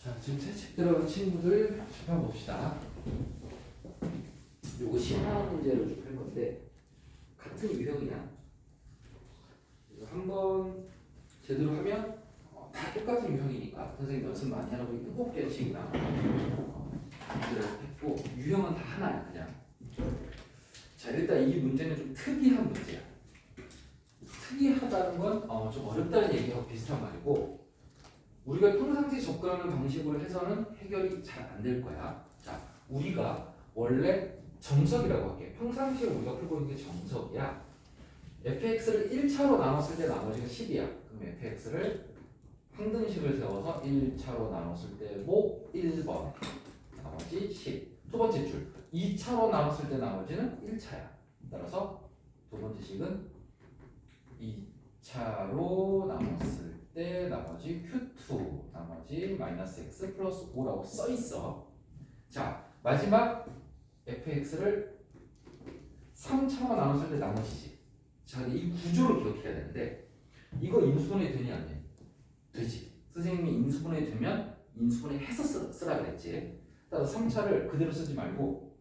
자, 지금 새 책 들어간 친구들 봅시다. 요거 심화 문제로 좀 할 건데 같은 유형이야. 한번 제대로 하면 다 똑같은 유형이니까 선생님 연습 많이 하라고 7개씩이나 문제를 했고 유형은 다 하나야 그냥. 자, 일단 이 문제는 좀 특이한 문제야. 특이하다는 건 좀 어렵다는 얘기하고 비슷한 말이고 우리가 평상시 접근하는 방식으로 해서는 해결이 잘 안 될 거야. 자, 우리가 원래 정석이라고 할게. 평상시에 우리가 풀고 있는 게 정석이야. fx를 1차로 나눴을 때 나머지가 10이야. 그럼 fx를 항등식을 세워서 1차로 나눴을 때 뭐 1번, 나머지 10. 두 번째 줄. 2차로 나눴을 때 나머지는 1차야. 따라서 두 번째 식은 2차로 나눴을 때 나머지 Q2 나머지 마이너스 x 플러스 5라고 써 있어. 자, 마지막 fx를 3차로 나눴을 때 나머지지. 자, 근데 이 구조를 기억해야 되는데 이거 인수분해 되니 안 돼? 되지. 선생님이 인수분해 되면 인수분해 해서 쓰라 그랬지. 따라서 3차를 그대로 쓰지 말고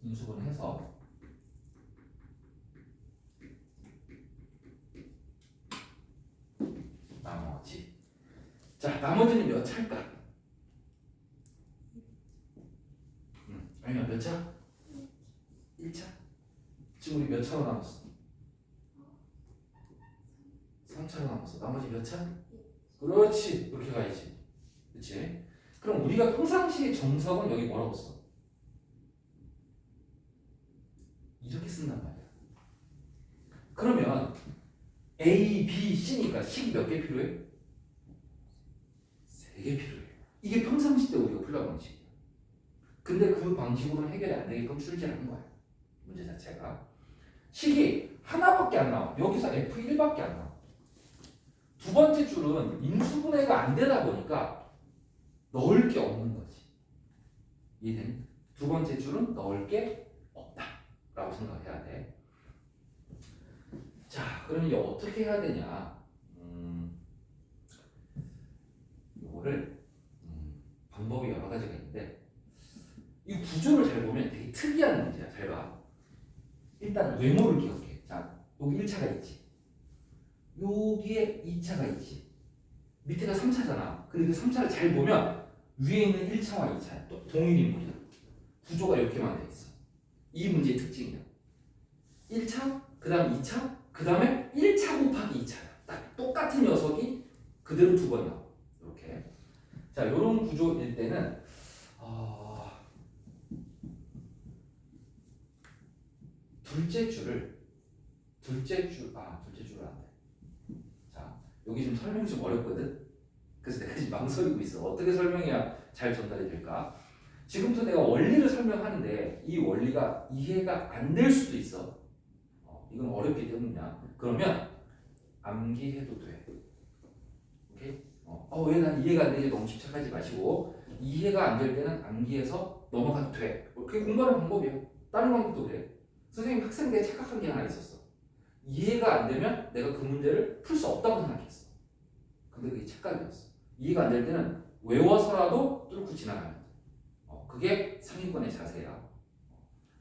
인수분해 해서 나머지. 자, 나머지는 몇 차일까? 아니면 몇 차? 1차? 지금 우리 몇 차로 나눴어? 3차로 나눴어. 나머지 몇 차? 그렇지. 이렇게 가야지. 그렇지? 그럼 우리가 평상시의 정석은 여기 뭐라고 써? 이렇게 쓴단 말이야. 그러면 A, B, C니까 식이 몇 개 필요해? 3개 필요해. 이게 평상시 때 우리가 풀려는 방식이야. 근데 그 방식으로는 해결이 안 되게끔 출제하는 거야. 문제 자체가. 식이 하나밖에 안 나와. 여기서 F1밖에 안 나와. 두 번째 줄은 인수분해가 안 되다 보니까 넣을 게 없는 거지. 이해되니? 두 번째 줄은 넣을 게 없다 라고 생각해야 돼. 자, 그럼 이제 어떻게 해야 되냐? 이거를 방법이 여러 가지가 있는데 이 구조를 잘 보면 되게 특이한 문제야. 잘 봐. 일단 외모를 기억해. 자, 여기 1차가 있지. 여기에 2차가 있지. 밑에가 3차잖아. 근데 그 3차를 잘 보면 위에 있는 1차와 2차야. 또 동일 인물이야. 구조가 이렇게만 돼 있어. 이 문제의 특징이야. 1차, 그 다음 2차, 그 다음에 1차 곱하기 2차야. 딱 똑같은 녀석이 그대로 두 번 나와. 이렇게. 자, 이런 구조일 때는 둘째 줄을 안 돼. 자, 여기 좀 설명이 좀 어렵거든. 그래서 내가 지금 망설이고 있어. 어떻게 설명해야 잘 전달이 될까? 지금부터 내가 원리를 설명하는데 이 원리가 이해가 안 될 수도 있어. 이건 어렵기 때문이야. 그러면 암기해도 돼. 오케이? 왜 난 이해가 안 되지? 너무 집착하지 마시고 이해가 안 될 때는 암기해서 넘어가도 돼. 그게 공부하는 방법이야. 다른 방법도 그래. 선생님 학생 때 착각한 게 하나 있었어. 이해가 안 되면 내가 그 문제를 풀 수 없다고 생각했어. 근데 그게 착각이었어. 이해가 안 될 때는 외워서라도 뚫고 지나가는 거야. 그게 상위권의 자세야.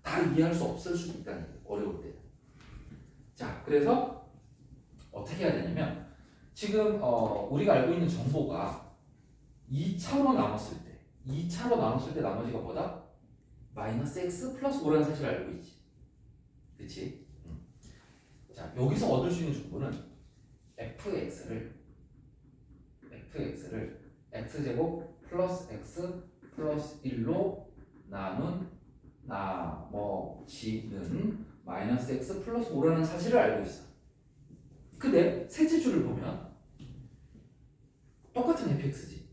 다 이해할 수 없을 수도 있다는 거야. 어려울 때는. 자, 그래서 어떻게 해야 되냐면 지금 우리가 알고 있는 정보가 2차로 나눴을 때 나머지가 뭐다? 마이너스 x 플러스 5라는 사실을 알고 있지. 그치? 자, 여기서 얻을 수 있는 정보는 fx를 x제곱 플러스 x 플러스 1로 나눈 나머지는 마이너스 x 플러스 5라는 사실을 알고 있어. 근데 셋째 줄을 보면 똑같은 fx지.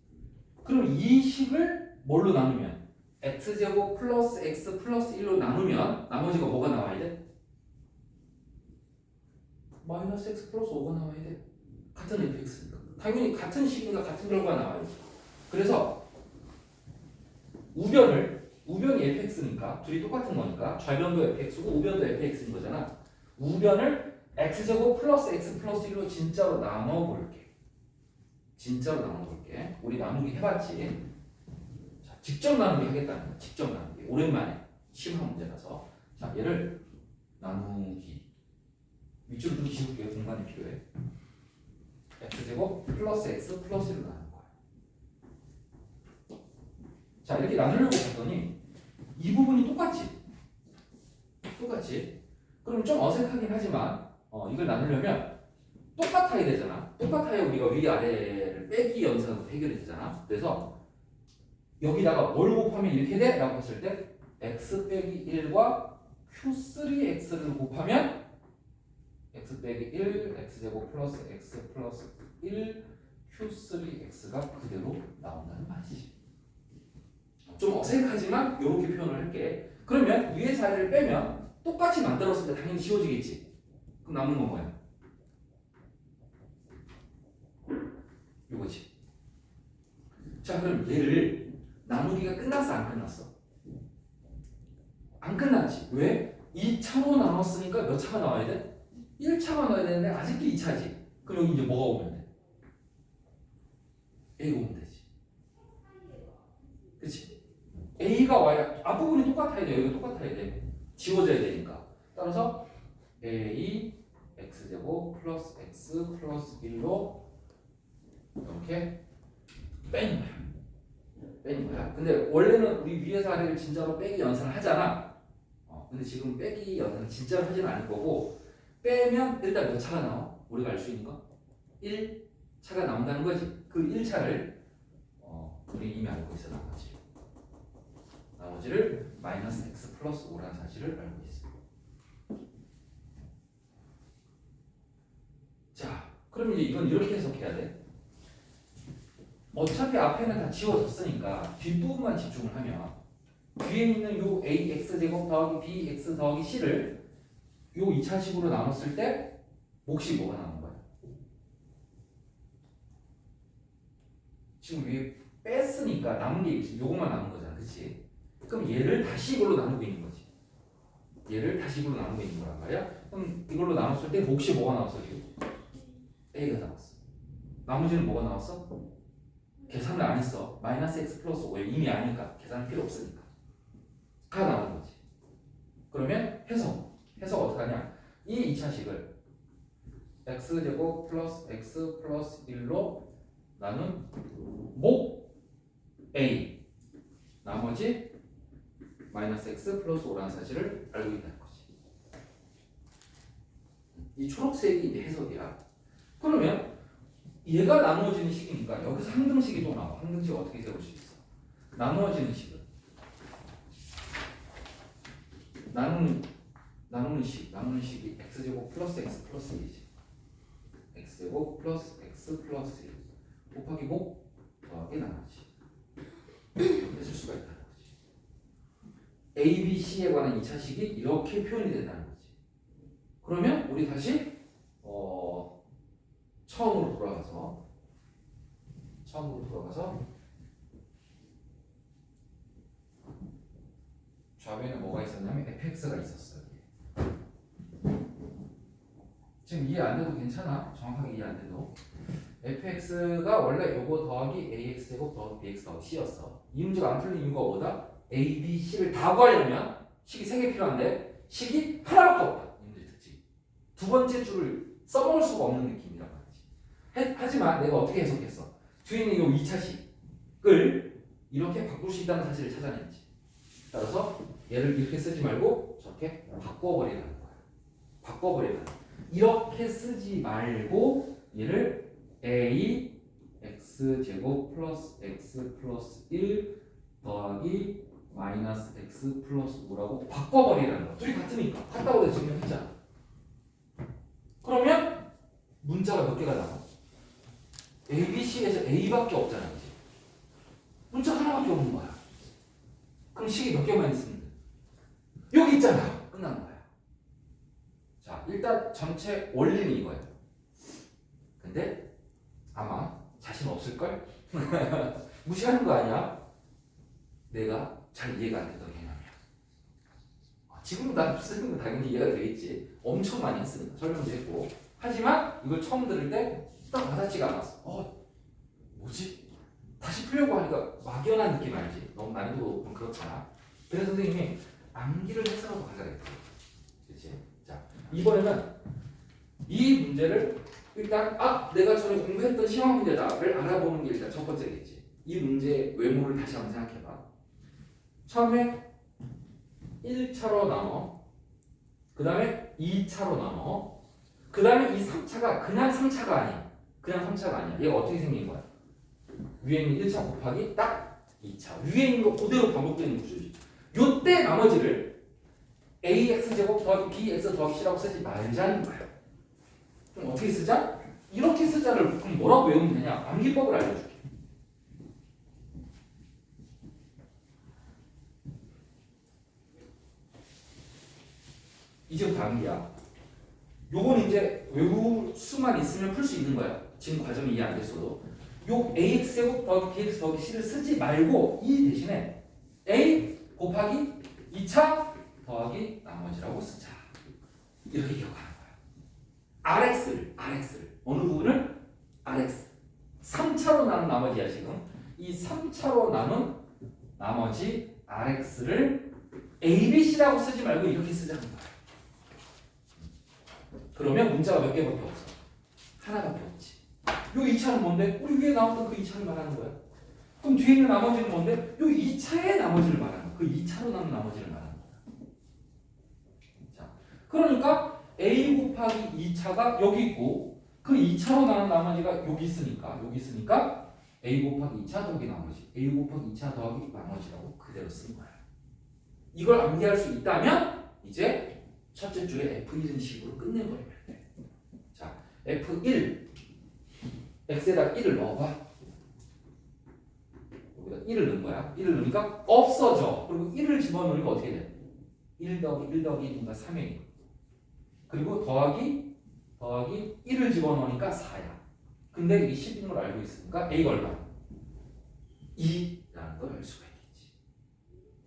그럼 이 식을 뭘로 나누면 x제곱 플러스 x 플러스 1로 나누면 나머지가 뭐가 나와야 돼? 마이너스 x 플러스 5가 나와야 돼. 같은 fx니까. 당연히 같은 식이니까 같은 결과가 나와요. 그래서 우변이 fx니까 둘이 똑같은 거니까 좌변도 fx고 우변도 fx인 거잖아. 우변을 x제곱 플러스 x 플러스 1로 진짜로 나눠볼게. 진짜로 나눠볼게. 우리 나누기 해봤지? 자, 직접 나누기 하겠다는 거야. 직접 나누기. 오랜만에 시험 문제라서. 자, 얘를 나누기. 위쪽으로 좀 지울게요. 공간이 필요해. x제곱 플러스 x 플러스 1로 나누는 거야. 자, 이렇게 나누려고 봤더니 이 부분이 똑같지? 똑같지? 그럼 좀 어색하긴 하지만 이걸 나누려면 똑같아야 되잖아. 똑같아야 우리가 위아래를 빼기 연산으로 해결이 되잖아. 그래서 여기다가 뭘 곱하면 이렇게 돼? 라고 했을 때 x 빼기 1과 q3x를 곱하면 x 빼기 1, x제곱 플러스 x 플러스 1, q3x가 그대로 나온다는 말이지. 좀 어색하지만 이렇게 표현을 할게. 그러면 위에 자리를 빼면 똑같이 만들었을 때 당연히 지워지겠지. 그럼 남는 건 뭐야? 이거지. 자, 그럼 얘를 나누기가 끝났어, 안 끝났어? 안 끝났지. 왜? 2차로 나눴으니까 몇 차가 나와야 돼? 1차가 나와야 되는데 아직도 2차지. 그럼 여기 이제 뭐가 오면 돼? A가 오면 되지. 그치? A가 와야 앞부분이 똑같아야 돼. 여기가 똑같아야 돼. 지워져야 되니까. 따라서 A x제곱 플러스 x 플러스 1로 이렇게 빼는 거야. 빼는 거야. 근데 원래는 우리 위에서 아래를 진짜로 빼기 연산을 하잖아. 근데 지금 빼기 연산을 진짜로 하지는 않을 거고 빼면 일단 몇 차가 나와? 우리가 알 수 있는 거? 1차가 나온다는 거지. 그 1차를 우리 이미 알고 있어. 나머지를 마이너스 x 플러스 5라는 사실을 알고 있어. 자, 그럼 이제 이건 이렇게 해석해야 돼. 어차피 앞에는 다 지워졌으니까 뒷부분만 집중을 하면 뒤에 있는 요 ax제곱 더하기 bx 더하기 c를 요 2차식으로 나눴을 때 몫이 뭐가 나오는 거야? 지금 위에 뺐으니까 남은 게 요것만 남은 거잖아. 그치? 그럼 얘를 다시 이걸로 나누고 있는 거지. 얘를 다시 이걸로 나누고 있는 거란 말이야. 그럼 이걸로 나눴을 때 몫이 뭐가 나왔어? 지금? A가 나왔어. 나머지는 뭐가 나왔어? 계산을 안 했어. 마이너스 x 플러스 5에 이미 아니까 계산 필요 없으니까 가 나온 거지. 그러면 해석 어떻게 하냐? 이 2차식을 x제곱 플러스 x 플러스 1로 나눈 목 A 나머지 마이너스 x 플러스 5라는 사실을 알고 있다는 거지. 이 초록색이 이제 해석이야. 그러면 얘가 나누어지는 식이니까 여기서 항등식이 또 나와. 항등식 어떻게 세울 수 있어? 나누어지는 식은 나누는 식이 x제곱 플러스 x 플러스 1이지. x제곱 플러스 x 플러스 1 곱하기 목 더하기 나누지. 이렇게 쓸 수가 있다는 거지. A, B, C에 관한 2차식이 이렇게 표현이 된다는 거지. 그러면 우리 다시 처음으로 돌아가서 좌변에 뭐가 있었냐면 fx가 있었어요. 지금 이해 안 돼도 괜찮아. 정확하게 이해 안 돼도 fx가 원래 요거 더하기 ax 제곱 더하기 bx 더하기 c였어. 이 문제가 안 풀린 이유가 뭐다? a, b, c를 다 구하려면 식이 3개 필요한데 식이 하나밖에 없다. 이 문제 특징. 두 번째 줄을 써먹을 수가 없는 느낌이란 말이지. 하지만 내가 어떻게 해석했어? 뒤에 있는 요 2차식을 이렇게 바꿀 수 있다는 사실을 찾아냈지. 따라서 얘를 이렇게 쓰지 말고 저렇게 바꿔버리라는 거야. 바꿔버리라는 거야. 이렇게 쓰지 말고 얘를 a x 제곱 플러스 x 플러스 1 더하기 마이너스 x 플러스 5라고 바꿔버리라는 거야. 둘이 같으니까 같다고 내가 증명했잖아. 그러면 문자가 몇 개가 나와? a, b, c에서 a밖에 없잖아. 그치? 문자 하나밖에 없는 거야. 그럼 식이 몇 개만 있으면 돼? 여기 있잖아. 끝나는 거야. 자, 일단 전체 원리는 이거야. 근데 아마 자신 없을걸? 무시하는 거 아니야? 내가 잘 이해가 안 되던 개념이야. 지금 난 쓰는 거 당연히 이해가 되겠지. 엄청 많이 했으니까 설명도 했고. 하지만 이걸 처음 들을 때 딱 와닿지가 않았어. 풀려고 하니까 막연한 느낌 알지? 너무 난이도 좀 그렇잖아. 그래서 선생님이 암기를 해서라도 가자 그랬지. 그렇지? 자, 이번에는 이 문제를 일단 내가 전에 공부했던 시험 문제다를 알아보는 게 일단 첫 번째겠지. 이 문제의 외모를 다시 한번 생각해봐. 처음에 1차로 나눠, 그 다음에 2차로 나눠, 그 다음에 이 3차가 그냥 3차가 아니야. 그냥 3차가 아니야. 얘가 어떻게 생긴 거야? 위에 있는 1차 곱하기 딱 2차. 위에 있는 거 그대로 반복되는 구조지. 요때 나머지를 ax제곱 더하기 bx 더하기 c라고 쓰지 말자는 거야. 그럼 어떻게 쓰자? 이렇게 쓰자를 그럼 뭐라고 외우면 되냐? 암기법을 알려줄게. 이제부터 암기야. 요건 이제 외울 수만 있으면 풀 수 있는 거야. 지금 과정이 이해 안 됐어도. 요 ax제곱 더하기 bx 더하기 c를 쓰지 말고 이 대신에 a 곱하기 2차 더하기 나머지라고 쓰자. 이렇게 기억하는 거야. rx를 어느 부분을? rx 3차로 나눈 나머지야 지금. 이 3차로 나눈 나머지 rx를 abc라고 쓰지 말고 이렇게 쓰자는 거야. 그러면 문자가 몇 개밖에 없어? 하나밖에 없지. 요 2차는 뭔데? 우리 위에 나왔던 그 2차를 말하는 거야. 그럼 뒤에 있는 나머지는 뭔데? 요 2차의 나머지를 말하는 거야. 그 2차로 나눈 나머지를 말하는 거야. 자, 그러니까 a 곱하기 2차가 여기 있고 그 2차로 나눈 나머지가 여기 있으니까 a 곱하기 2차 더하기 나머지 a 곱하기 2차 더하기 나머지라고 그대로 쓴 거야. 이걸 암기할 수 있다면 이제 첫째 줄에 F1은 식으로 끝내버리면 돼. 자, F1 x에다 1을 넣어봐. 여기다 1을 넣은 거야. 1을 넣으니까 없어져. 그리고 1을 집어넣으니까 어떻게 돼? 1 더하기 1 더하기 2니까 3이. 그리고 더하기 1을 집어넣으니까 4야. 근데 이게 10인 걸 알고 있으니까 A가 얼마? 2라는 걸 알 수가 있겠지.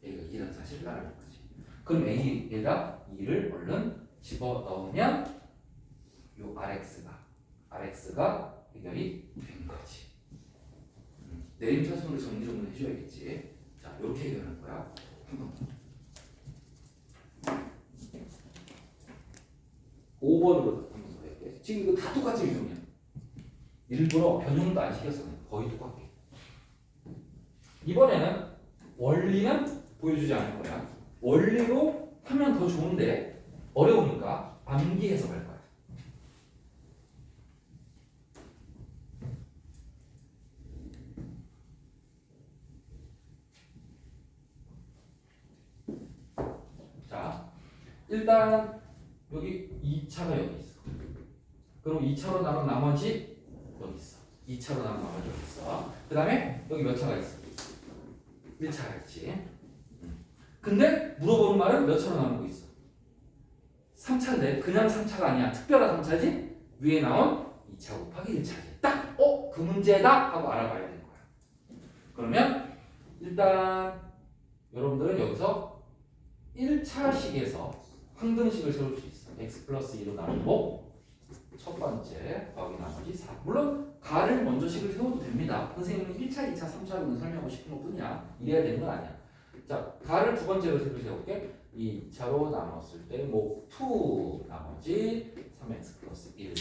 A가 2라는 사실을 알아볼 거지. 그럼 A에다 2를 얼른 집어넣으면 요 RX가 해결이 된 거지. 내림차순으로 정리 좀 해줘야겠지. 자, 이렇게 해결하는 거야. 한번 5번으로 한번 더 할게. 지금 이거 다 똑같은 유형이야. 일부러 변형도 안 시켰어. 거의 똑같게. 이번에는 원리는 보여주지 않을 거야. 원리로 하면 더 좋은데 어려우니까 암기해서 갈 거야. 자, 일단 여기 2차가 여기 있어. 그럼 2차로 나눈 나머지 여기 있어. 2차로 나눈 나머지 여기 있어. 그 다음에 여기 몇 차가 있어? 1차가 있지. 근데 물어보는 말은 몇 차로 나누고 있어? 3차인데 그냥 3차가 아니야. 특별한 3차지? 위에 나온 2차 곱하기 1차지. 딱! 그 문제다! 하고 알아봐야 되는 거야. 그러면 일단 여러분들은 여기서 1차식에서 항등식을 세울 수 있어. x 플러스 2로 나누고 첫 번째 더하기 나머지 4. 물론 가를 먼저 식을 세워도 됩니다. 선생님은 1차, 2차, 3차로는 설명하고 싶은 것 뿐이야. 이래야 되는 건 아니야. 자, 가를 두 번째로 식을 세울게. 2차로 나눴을 때 뭐 2 나머지 3x 플러스 1.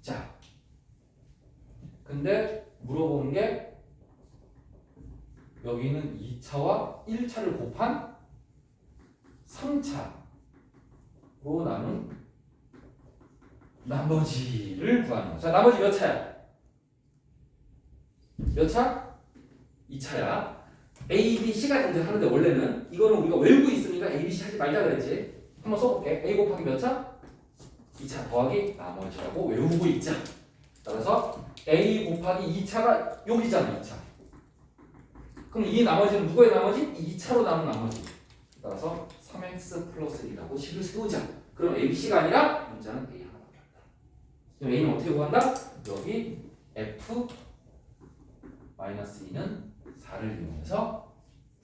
자, 근데 물어보는 게 여기는 2차와 1차를 곱한 3차로 나눈 나머지를 구하는 거야. 자, 나머지 몇 차야? 몇 차? 2차야. A, B, C가 존재하는데 원래는 이거는 우리가 외우고 있으니까 A, B, C 하지 말자 그랬지. 한번 써볼게. A 곱하기 몇 차? 2차 더하기 나머지라고 외우고 있자. 따라서 A 곱하기 2차가 여기잖아. 2차. 그럼 이 나머지는 누구의 나머지? 2차로 남은 나머지. 따라서 3x 플러스 1이라고 식을 세우자. 그럼 A, B, C가 아니라 문자는 A 하나밖에 없다. 그럼 A는 어떻게 구한다? 여기 F 마이너스 2는 4를 이용해서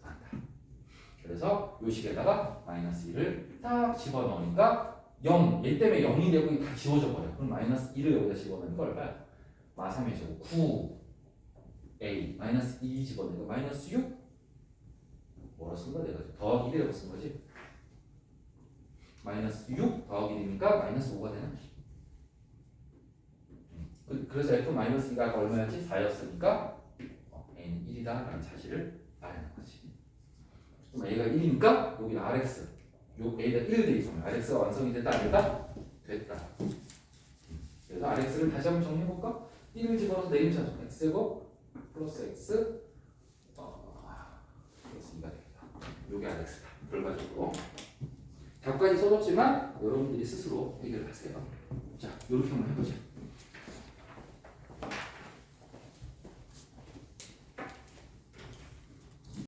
구한다. 그래서 이 식에다가 마이너스 2를 딱 집어넣으니까 0, 얘 때문에 0이 되고 다 지워져 버려. 그럼 마이너스 2를 여기다 집어넣으니까 얼마야? 마 3의 제곱 9. A 마이너스 2 집어넣으니까 마이너스 6 뭐라 쓴 거야 내가 더하기 1이라고 쓴 거지 마이너스 6 더하기 1이니까 마이너스 5가 되는 그래서 F 마이너스 2가 얼마였지? 4였으니까 A는 1이다 라는 사실을 말하는 거지 그럼 A가 1이니까 여기는 RX 요 A가 1 대입하면 RX가 완성이 됐다 안 됐다? 됐다 그래서 RX를 다시 한번 정리해볼까? 1을 집어넣어서 내림차죠 X제곱 플러스 X 플러스 2가 되겠다 요게 RX다 결과적으로 답까지 써줬지만 여러분들이 스스로 해결하세요 자 요렇게 한번 해보자